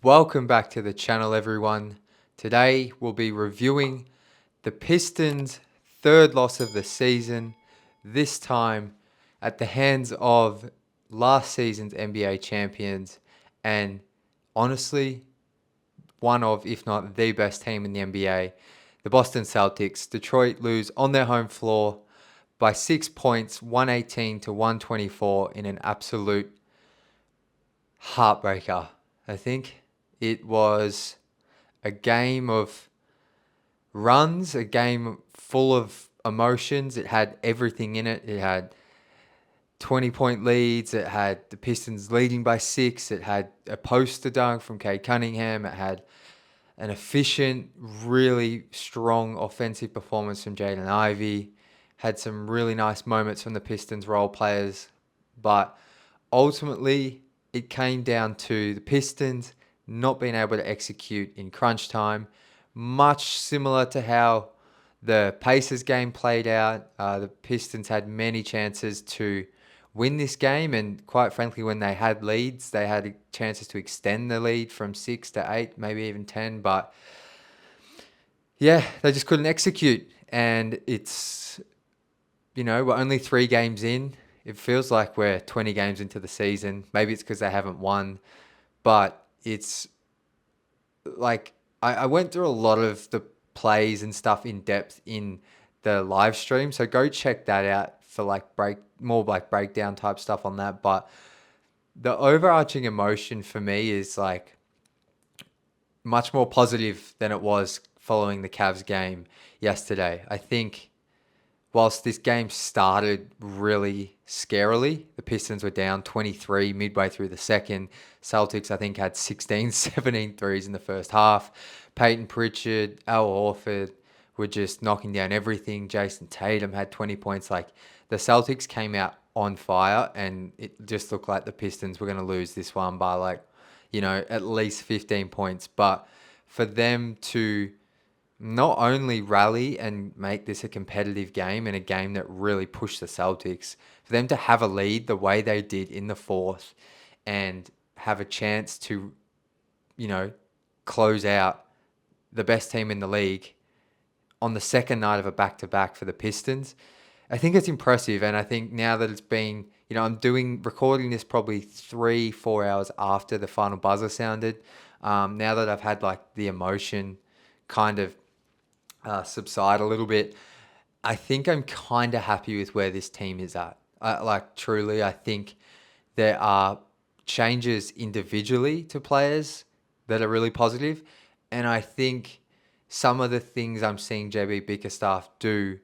Welcome back to the channel, everyone. Today we'll be reviewing the Pistons' third loss of the season, this time at the hands of last season's NBA champions and honestly, one of, if not the best team in the NBA, the Boston Celtics. Detroit lose on their home floor by 6 points, 118 to 124 in an absolute heartbreaker, I think. It was a game of runs, a game full of emotions. It had everything in it. It had 20-point leads. It had the Pistons leading by 6. It had a poster dunk from Cade Cunningham. It had an efficient, really strong offensive performance from Jaden Ivey. Had some really nice moments from the Pistons role players. But ultimately, it came down to the Pistons not being able to execute in crunch time, much similar to how the Pacers game played out. The Pistons had many chances to win this game, and quite frankly, when they had leads, they had chances to extend the lead from 6 to 8, maybe even 10. But yeah, they just couldn't execute, and we're only 3 games in. It feels like we're 20 games into the season. Maybe it's because they haven't won, but it's like I went through a lot of the plays and stuff in depth in the live stream. So go check that out for more breakdown type stuff on that. But the overarching emotion for me is like much more positive than it was following the Cavs game yesterday. I think whilst this game started really scarily, the Pistons were down 23 midway through the second. Celtics, I think, had 16, 17 threes in the first half. Peyton Pritchard, Al Horford were just knocking down everything. Jason Tatum had 20 points. Like, the Celtics came out on fire, and it just looked like the Pistons were going to lose this one by at least 15 points. But for them to not only rally and make this a competitive game and a game that really pushed the Celtics, for them to have a lead the way they did in the fourth and have a chance to, close out the best team in the league on the second night of a back-to-back for the Pistons, I think it's impressive. And I think now that it's been, I'm recording this probably 3-4 hours after the final buzzer sounded. Now that I've had the emotion kind of subside a little bit, I think I'm kind of happy with where this team is at. Truly, I think there are changes individually to players that are really positive, and I think some of the things I'm seeing JB Bickerstaff do,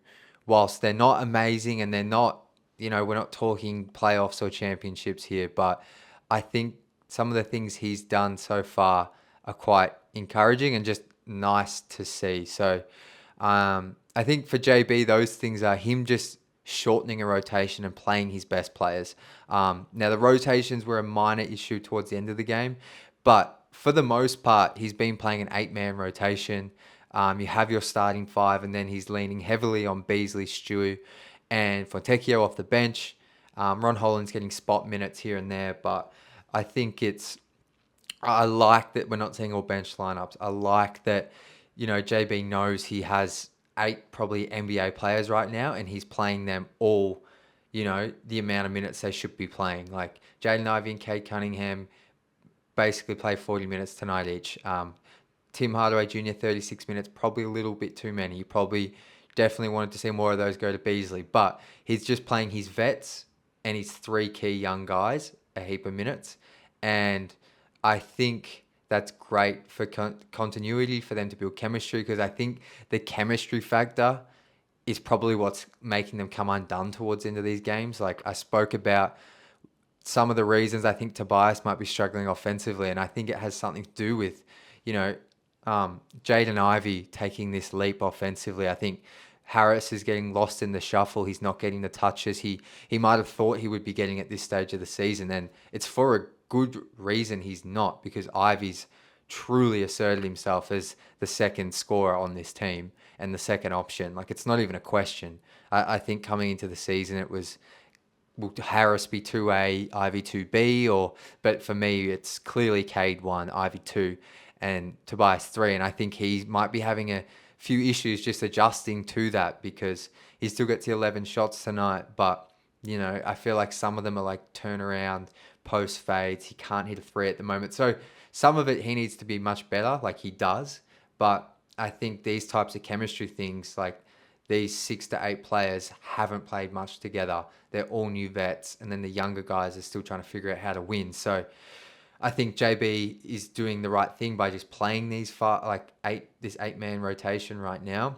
whilst they're not amazing and they're not, we're not talking playoffs or championships here, but I think some of the things he's done so far are quite encouraging and just nice to see. So I think for JB, those things are him just shortening a rotation and playing his best players. Now, the rotations were a minor issue towards the end of the game, but for the most part, he's been playing an 8-man rotation. You have your starting 5, and then he's leaning heavily on Beasley, Stew, and Fontecchio off the bench. Ron Holland's getting spot minutes here and there, but I think I like that we're not seeing all bench lineups. I like that, JB knows he has 8 probably NBA players right now, and he's playing them all, the amount of minutes they should be playing. Like Jaden Ivey and Cade Cunningham basically play 40 minutes tonight each. Tim Hardaway Jr., 36 minutes, probably a little bit too many. You probably definitely wanted to see more of those go to Beasley, but he's just playing his vets and his 3 key young guys a heap of minutes. And I think that's great for continuity, for them to build chemistry, because I think the chemistry factor is probably what's making them come undone towards the end of these games. Like I spoke about some of the reasons I think Tobias might be struggling offensively, and I think it has something to do with, Jaden Ivey taking this leap offensively. I think Harris is getting lost in the shuffle. He's not getting the touches he might have thought he would be getting at this stage of the season, and it's for a good reason he's not, because Ivey's truly asserted himself as the second scorer on this team and the second option. Like, it's not even a question. I think coming into the season, it was will Harris be 2A, Ivy 2B, or but for me it's clearly Cade 1, Ivy 2, and Tobias 3, and I think he might be having a few issues just adjusting to that because he still gets the 11 shots tonight, but I feel like some of them are like turnaround post fades. He can't hit a three at the moment, so some of it he needs to be much better, like he does. But I think these types of chemistry things, like these 6 to 8 players haven't played much together. They're all new vets, and then the younger guys are still trying to figure out how to win. So I think JB is doing the right thing by just playing this 8-man rotation right now.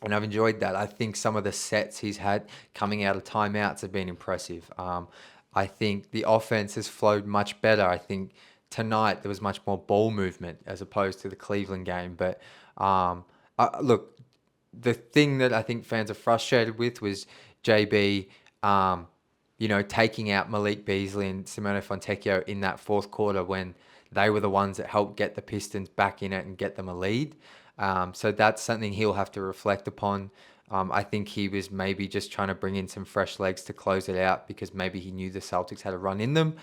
And I've enjoyed that. I think some of the sets he's had coming out of timeouts have been impressive. I think the offense has flowed much better. I think tonight there was much more ball movement as opposed to the Cleveland game. But look, the thing that I think fans are frustrated with was JB, taking out Malik Beasley and Simone Fontecchio in that fourth quarter when they were the ones that helped get the Pistons back in it and get them a lead. So that's something he'll have to reflect upon. I think he was maybe just trying to bring in some fresh legs to close it out because maybe he knew the Celtics had a run in them.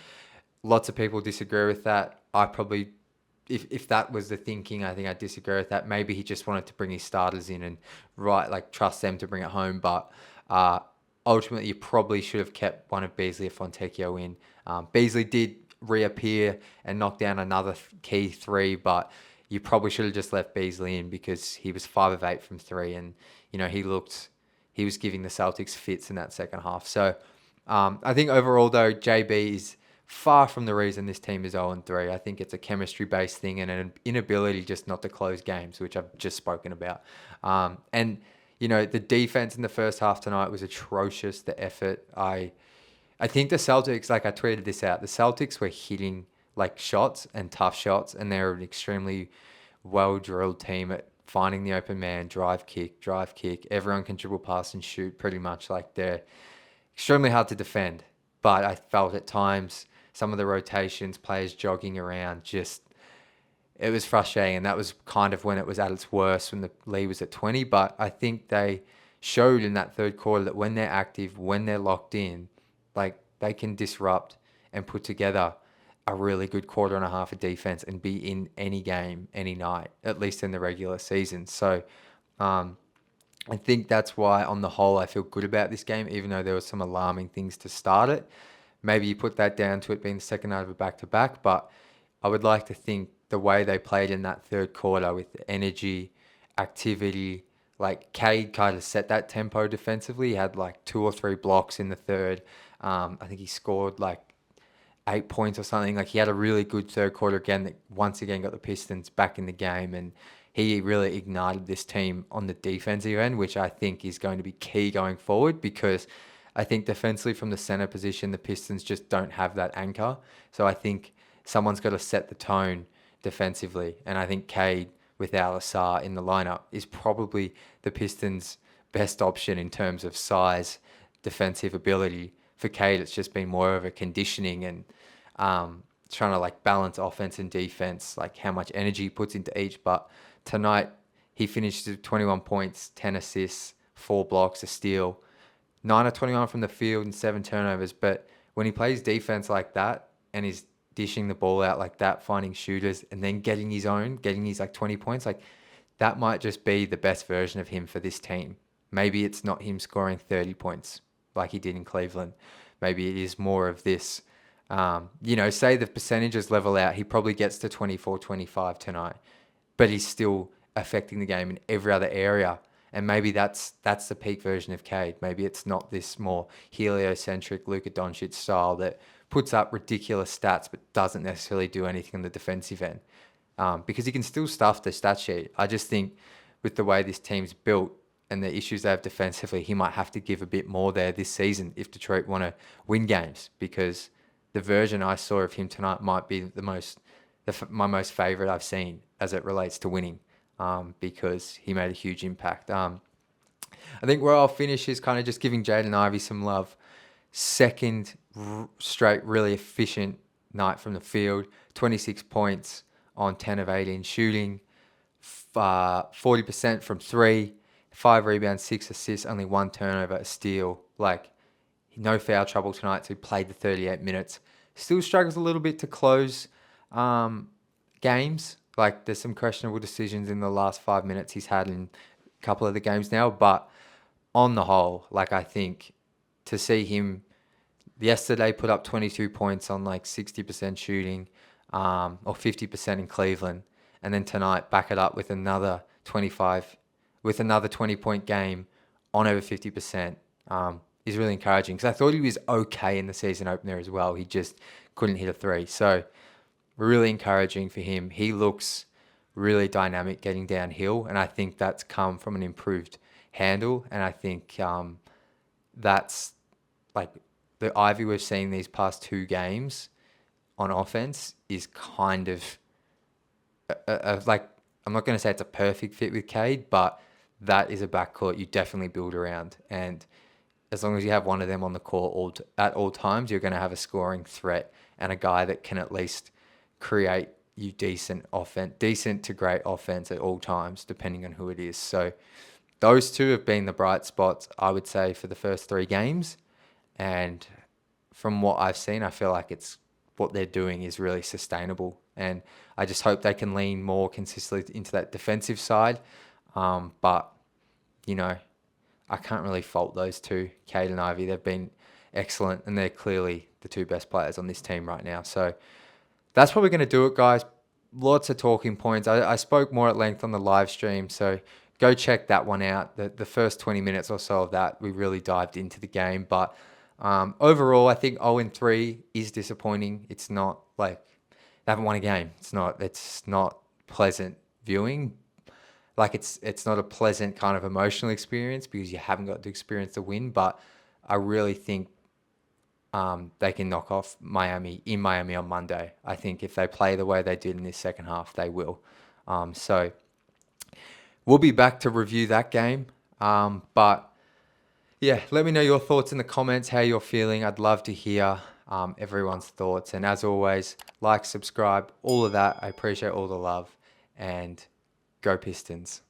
Lots of people disagree with that. I probably, if that was the thinking, I think I disagree with that. Maybe he just wanted to bring his starters in and trust them to bring it home. But ultimately, you probably should have kept one of Beasley or Fontecchio in. Beasley did reappear and knock down another key three, but you probably should have just left Beasley in because he was 5 of 8 from three, and he was giving the Celtics fits in that second half. So I think overall though, JB is far from the reason this team is 0-3. I think it's a chemistry-based thing and an inability just not to close games, which I've just spoken about. And the defense in the first half tonight was atrocious. The effort, I think the Celtics, like I tweeted this out, the Celtics were hitting like shots and tough shots, and they're an extremely well-drilled team at finding the open man, drive kick. Everyone can dribble, pass, and shoot pretty much. Like they're extremely hard to defend. But I felt at times some of the rotations, players jogging around, it was frustrating. And that was kind of when it was at its worst, when the lead was at 20. But I think they showed in that third quarter that when they're active, when they're locked in, like they can disrupt and put together a really good quarter and a half of defense and be in any game, any night, at least in the regular season. So I think that's why, on the whole, I feel good about this game, even though there were some alarming things to start it. Maybe you put that down to it being the second night of a back-to-back, but I would like to think the way they played in that third quarter with the energy, activity, like Cade kind of set that tempo defensively. He had like 2 or 3 blocks in the third. I think he scored like 8 points or something. Like he had a really good third quarter again that once again got the Pistons back in the game, and he really ignited this team on the defensive end, which I think is going to be key going forward because I think defensively from the center position, the Pistons just don't have that anchor. So I think someone's got to set the tone defensively, and I think Cade with Al-Assar in the lineup is probably the Pistons' best option in terms of size, defensive ability. For Cade, it's just been more of a conditioning and trying to like balance offense and defense, like how much energy he puts into each. But tonight, he finished with 21 points, 10 assists, 4 blocks, a steal, 9 of 21 from the field and 7 turnovers. But when he plays defense like that and he's dishing the ball out like that, finding shooters and then getting his like 20 points, like that might just be the best version of him for this team. Maybe it's not him scoring 30 points like he did in Cleveland. Maybe it is more of this, say the percentages level out, he probably gets to 24, 25 tonight, but he's still affecting the game in every other area. And maybe that's the peak version of Cade. Maybe it's not this more heliocentric Luka Doncic style that puts up ridiculous stats but doesn't necessarily do anything on the defensive end. Because he can still stuff the stat sheet. I just think with the way this team's built and the issues they have defensively, he might have to give a bit more there this season if Detroit want to win games, because the version I saw of him tonight might be my most favorite I've seen as it relates to winning, because he made a huge impact. I think where I'll finish is kind of just giving Jaden Ivey some love. Second straight really efficient night from the field, 26 points on 10 of 18 shooting, 40% from 3, 5 rebounds, 6 assists, only 1 turnover, a steal. Like, No foul trouble tonight, so he played the 38 minutes. Still struggles a little bit to close games. Like there's some questionable decisions in the last 5 minutes he's had in a couple of the games now. But on the whole, like I think to see him yesterday put up 22 points on like 60% shooting, or 50% in Cleveland, and then tonight back it up with another 20-point game on over 50%, is really encouraging because I thought he was okay in the season opener as well. He just couldn't hit a three. So really encouraging for him. He looks really dynamic getting downhill, and I think that's come from an improved handle. And I think that's like the Ivy we've seen these past 2 games on offense is kind of like, I'm not going to say it's a perfect fit with Cade, but that is a backcourt you definitely build around. And as long as you have one of them on the court at all times, you're going to have a scoring threat and a guy that can at least create you decent to great offense at all times, depending on who it is. So those two have been the bright spots, I would say, for the first 3 games. And from what I've seen, I feel like what they're doing is really sustainable. And I just hope they can lean more consistently into that defensive side. But, I can't really fault those two, Cade and Ivy. They've been excellent, and they're clearly the 2 best players on this team right now. So that's probably going to do it, guys. Lots of talking points. I spoke more at length on the live stream, so go check that one out. The first 20 minutes or so of that, we really dived into the game. But overall, I think 0-3 is disappointing. It's not like they haven't won a game. It's not pleasant viewing. Like it's not a pleasant kind of emotional experience because you haven't got to experience the win. But I really think they can knock off Miami on Monday. I think if they play the way they did in this second half, they will. So we'll be back to review that game. But yeah, let me know your thoughts in the comments, how you're feeling. I'd love to hear everyone's thoughts. And as always, like, subscribe, all of that. I appreciate all the love. And go Pistons.